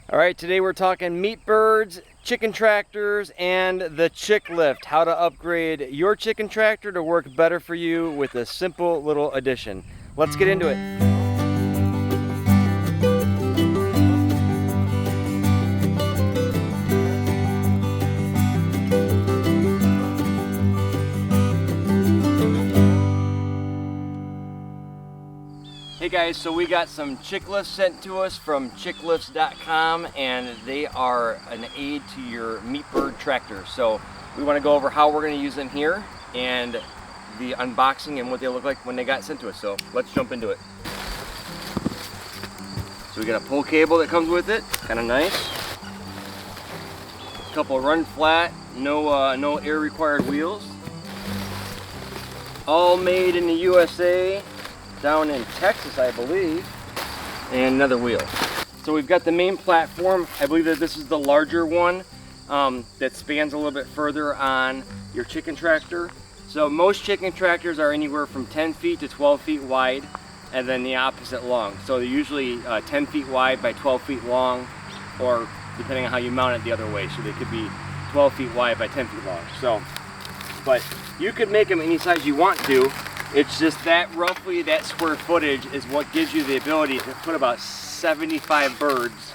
All right, today we're talking meat birds, chicken tractors, and the chick lift. How to upgrade your chicken tractor to work better for you with a simple little addition. Let's get into it. Hey guys, so we got some chick lifts sent to us from chicklifts.com, and they are an aid to your meat bird tractor. So we want to go over how we're going to use them here and the unboxing and what they look like when they got sent to us. So let's jump into it. So we got a pull cable that comes with it, kind of nice. A couple run flat, no air required wheels. All made in the USA. Down in Texas, I believe, and another wheel. So we've got the main platform. I believe that this is the larger one that spans a little bit further on your chicken tractor. So most chicken tractors are anywhere from 10 feet to 12 feet wide, and then the opposite long. So they're usually 10 feet wide by 12 feet long, or depending on how you mount it the other way. So they could be 12 feet wide by 10 feet long. So, but you could make them any size you want to. It's just that roughly that square footage is what gives you the ability to put about 75 birds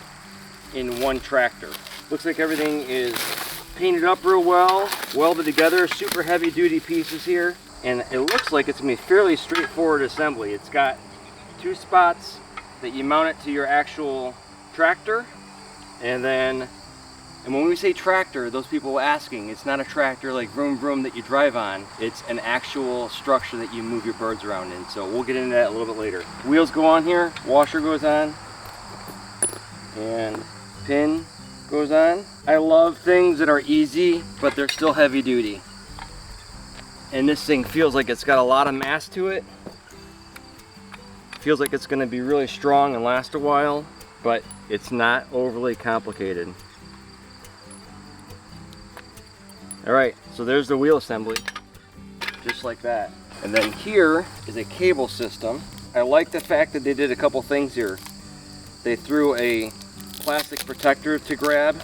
in one tractor. Looks like everything is painted up real well, welded together, super heavy duty pieces here. And it looks like it's gonna be fairly straightforward assembly. It's got two spots that you mount it to your actual tractor. And when we say tractor, those people asking, it's not a tractor like vroom vroom that you drive on. It's an actual structure that you move your birds around in. So we'll get into that a little bit later. Wheels go on here, washer goes on, and pin goes on. I love things that are easy, but they're still heavy duty. And this thing feels like it's got a lot of mass to it. Feels like it's gonna be really strong and last a while, but it's not overly complicated. All right, so there's the wheel assembly, just like that. And then here is a cable system. I like the fact that they did a couple things here. They threw a plastic protector to grab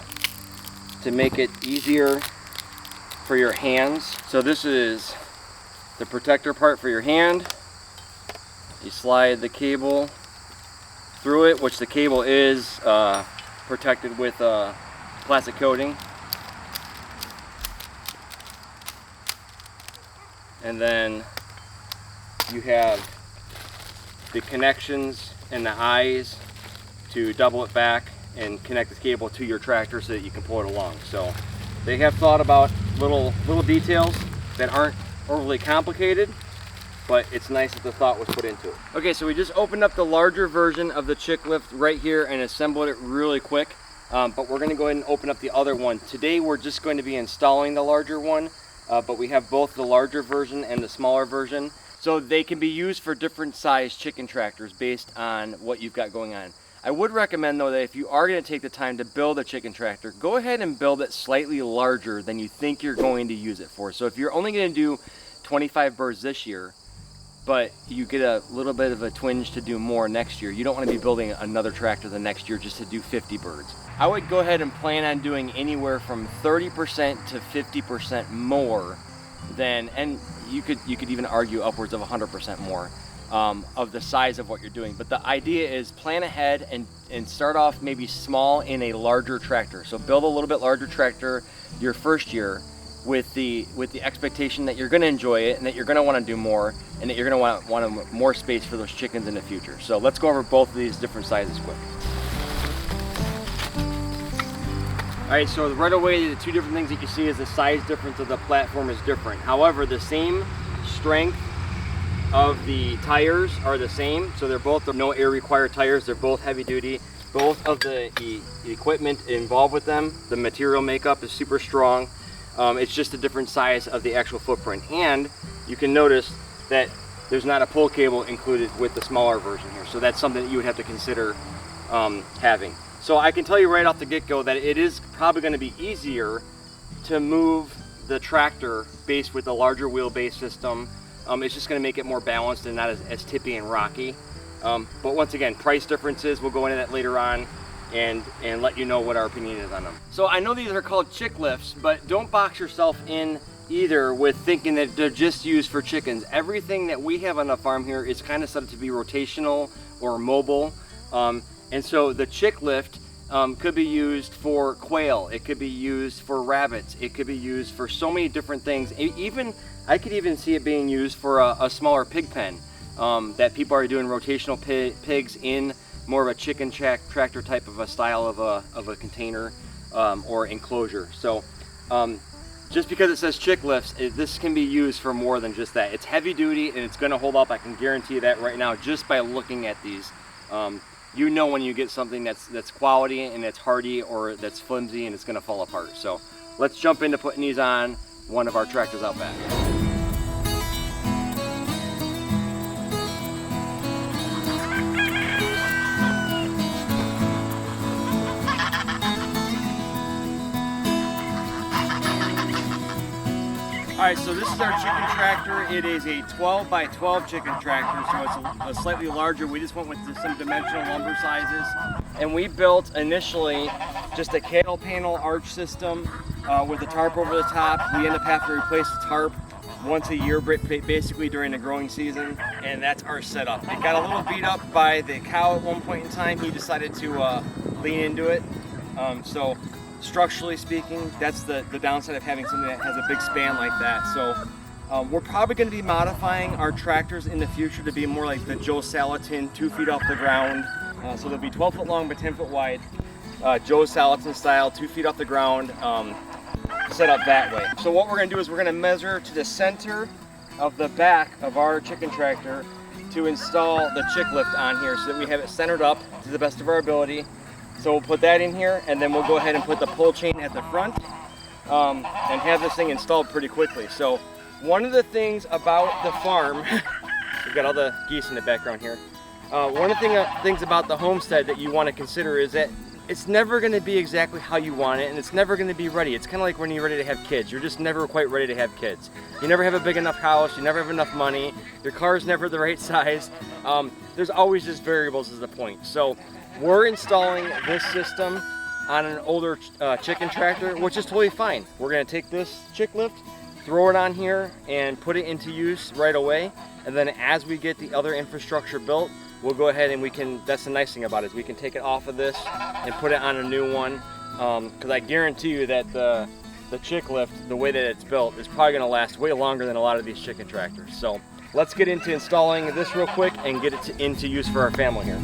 to make it easier for your hands. So this is the protector part for your hand. You slide the cable through it, which the cable is protected with plastic coating. And then you have the connections and the eyes to double it back and connect the cable to your tractor so that you can pull it along. So they have thought about little details that aren't overly complicated, but it's nice that the thought was put into it. Okay, so we just opened up the larger version of the chick lift right here and assembled it really quick, but we're gonna go ahead and open up the other one. Today we're just going to be installing the larger one. But we have both the larger version and the smaller version. So they can be used for different size chicken tractors based on what you've got going on. I would recommend though that if you are gonna take the time to build a chicken tractor, go ahead and build it slightly larger than you think you're going to use it for. So if you're only gonna do 25 birds this year, but you get a little bit of a twinge to do more next year, you don't wanna be building another tractor the next year just to do 50 birds. I would go ahead and plan on doing anywhere from 30% to 50% more than, and you could even argue upwards of 100% more of the size of what you're doing. But the idea is plan ahead and start off maybe small in a larger tractor. So build a little bit larger tractor your first year with the expectation that you're going to enjoy it and that you're going to want to do more and that you're going to want more space for those chickens in the future. So let's go over both of these different sizes quick. All right, so right away, the two different things that you see is the size difference of the platform is different. However, the same strength of the tires are the same. So they're both no air required tires. They're both heavy duty. Both of the equipment involved with them, the material makeup is super strong. It's just a different size of the actual footprint. And you can notice that there's not a pull cable included with the smaller version here. So that's something that you would have to consider having. So I can tell you right off the get-go that it is probably going to be easier to move the tractor based with a larger wheelbase system. It's just going to make it more balanced and not as tippy and rocky. But once again, price differences, we'll go into that later on. and let you know what our opinion is on them. So I know these are called chick lifts, but don't box yourself in either with thinking that they're just used for chickens. Everything that we have on the farm here is kind of set up to be rotational or mobile. And so the chick lift could be used for quail, it could be used for rabbits, it could be used for so many different things. I could even see it being used for a smaller pig pen, that people are doing rotational pigs in more of a chicken tractor type of a style of a container or enclosure. So just because it says chick lifts, this can be used for more than just that. It's heavy duty and it's going to hold up. I can guarantee you that right now just by looking at these. You know when you get something that's quality and it's hardy, or that's flimsy and it's going to fall apart. So let's jump into putting these on one of our tractors out back. Alright, so this is our chicken tractor. It is a 12 by 12 chicken tractor, so it's a slightly larger. We just went with some dimensional lumber sizes. And we built initially just a cattle panel arch system with a tarp over the top. We end up having to replace the tarp once a year, basically during the growing season. And that's our setup. It got a little beat up by the cow at one point in time. He decided to lean into it. So structurally speaking, that's the downside of having something that has a big span like that. So we're probably going to be modifying our tractors in the future to be more like the Joe Salatin, 2 feet off the ground. So they'll be 12 foot long but 10 foot wide. Joe Salatin style, 2 feet off the ground, set up that way. So what we're going to do is we're going to measure to the center of the back of our chicken tractor to install the chick lift on here so that we have it centered up to the best of our ability. So we'll put that in here, and then we'll go ahead and put the pull chain at the front and have this thing installed pretty quickly. So one of the things about the farm, we've got all the geese in the background here. One of the things about the homestead that you want to consider is that it's never going to be exactly how you want it, and it's never going to be ready. It's kind of like when you're ready to have kids. You're just never quite ready to have kids. You never have a big enough house, you never have enough money, your car's never the right size. There's always just variables is the point. So we're installing this system on an older chicken tractor, which is totally fine. We're going to take this chick lift, throw it on here, and put it into use right away. And then as we get the other infrastructure built, we'll go ahead and we can, that's the nice thing about it, is we can take it off of this and put it on a new one. Because I guarantee you that the chick lift, the way that it's built, is probably going to last way longer than a lot of these chicken tractors. So let's get into installing this real quick and get it into use for our family here.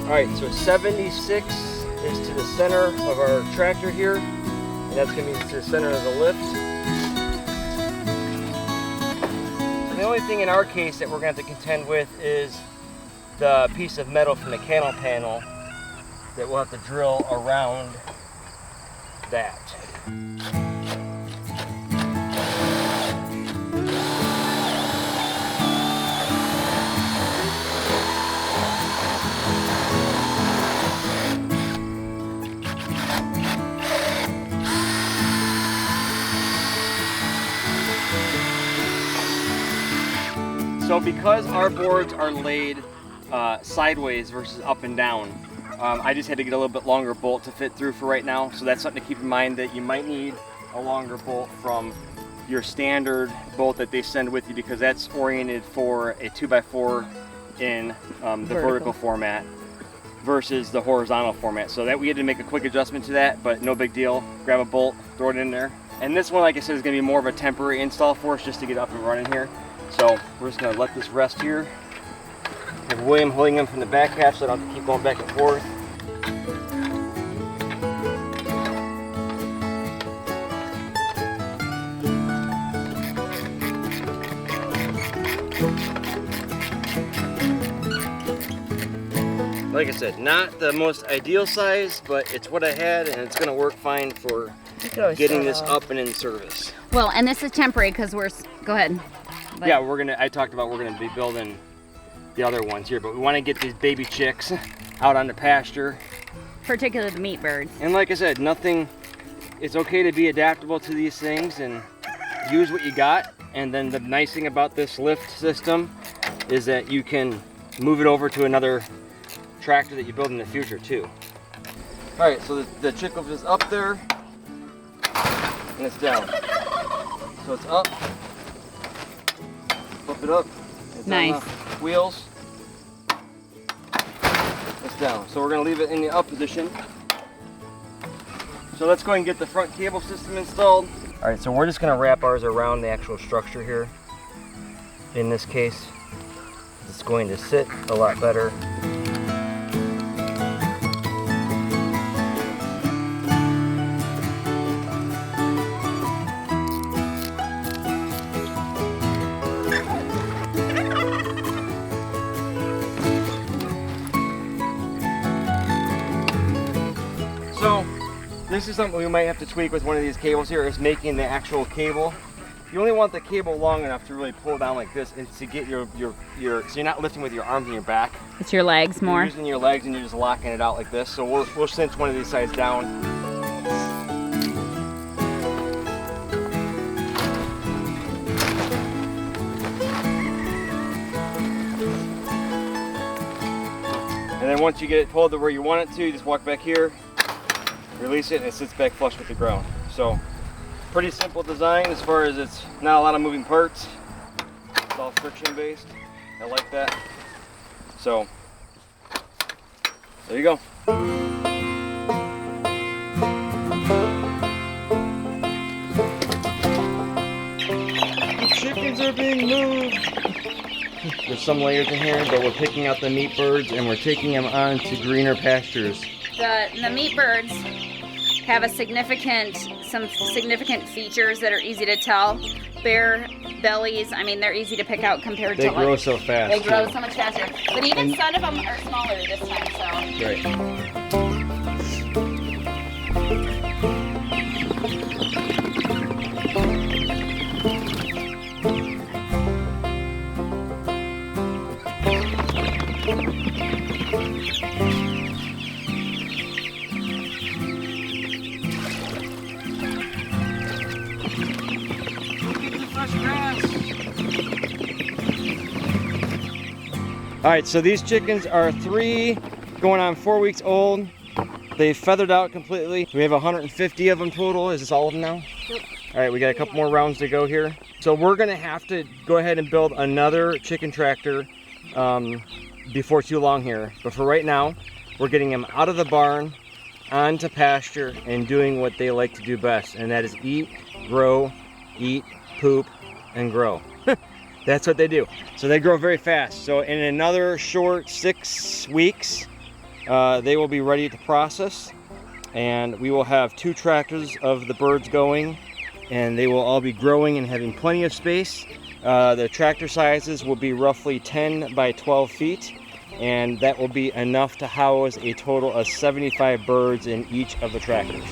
Alright, so 76 is to the center of our tractor here, and that's going to be to the center of the lift. And the only thing in our case that we're going to have to contend with is the piece of metal from the cattle panel that we'll have to drill around that. So because our boards are laid sideways versus up and down, I just had to get a little bit longer bolt to fit through for right now. So that's something to keep in mind, that you might need a longer bolt from your standard bolt that they send with you, because that's oriented for a 2x4 in the vertical format versus the horizontal format. So that we had to make a quick adjustment to that, but no big deal. Grab a bolt, throw it in there. And this one, like I said, is going to be more of a temporary install for us just to get up and running here. So we're just going to let this rest here. Have William holding him from the back half so I don't have to keep going back and forth. Like I said, not the most ideal size, but it's what I had, and it's going to work fine for getting this up and in service. Well, and this is temporary because we're, go ahead. But yeah, I talked about we're going to be building the other ones here, but we want to get these baby chicks out on the pasture. Particularly the meat birds. And like I said, it's okay to be adaptable to these things and use what you got. And then the nice thing about this lift system is that you can move it over to another tractor that you build in the future too. All right, so the chickle is up there and it's down. So it's up, flip it up, it's nice. on the wheels, it's down. So we're gonna leave it in the up position. So let's go ahead and get the front cable system installed. All right, so we're just gonna wrap ours around the actual structure here. In this case, it's going to sit a lot better. So this is something we might have to tweak with one of these cables here, is making the actual cable. You only want the cable long enough to really pull down like this, and to get your so you're not lifting with your arms and your back. It's your legs more. You're using your legs and you're just locking it out like this. So we'll cinch one of these sides down. And then once you get it pulled to where you want it to, you just walk back here, release it, and it sits back flush with the ground. So pretty simple design as far as it's not a lot of moving parts. It's all friction based. I like that. So there you go. The chickens are being moved. There's some layers in here, but we're picking out the meat birds and we're taking them on to greener pastures. The meat birds have some significant features that are easy to tell. Bare bellies, I mean, they're easy to pick out compared to They grow so fast. They grow so much faster. But even some of them are smaller this time, so. Right. All right, so these chickens are 3 going on 4 weeks old. They feathered out completely. We have 150 of them total. Is this all of them now? Yep. All right, we got a couple more rounds to go here. So we're gonna have to go ahead and build another chicken tractor before too long here. But for right now, we're getting them out of the barn, onto pasture, and doing what they like to do best, and that is eat, grow, eat, poop, and grow. That's what they do. So they grow very fast. So in another short 6 weeks, they will be ready to process, and we will have 2 tractors of the birds going, and they will all be growing and having plenty of space. The tractor sizes will be roughly 10 by 12 feet, and that will be enough to house a total of 75 birds in each of the tractors.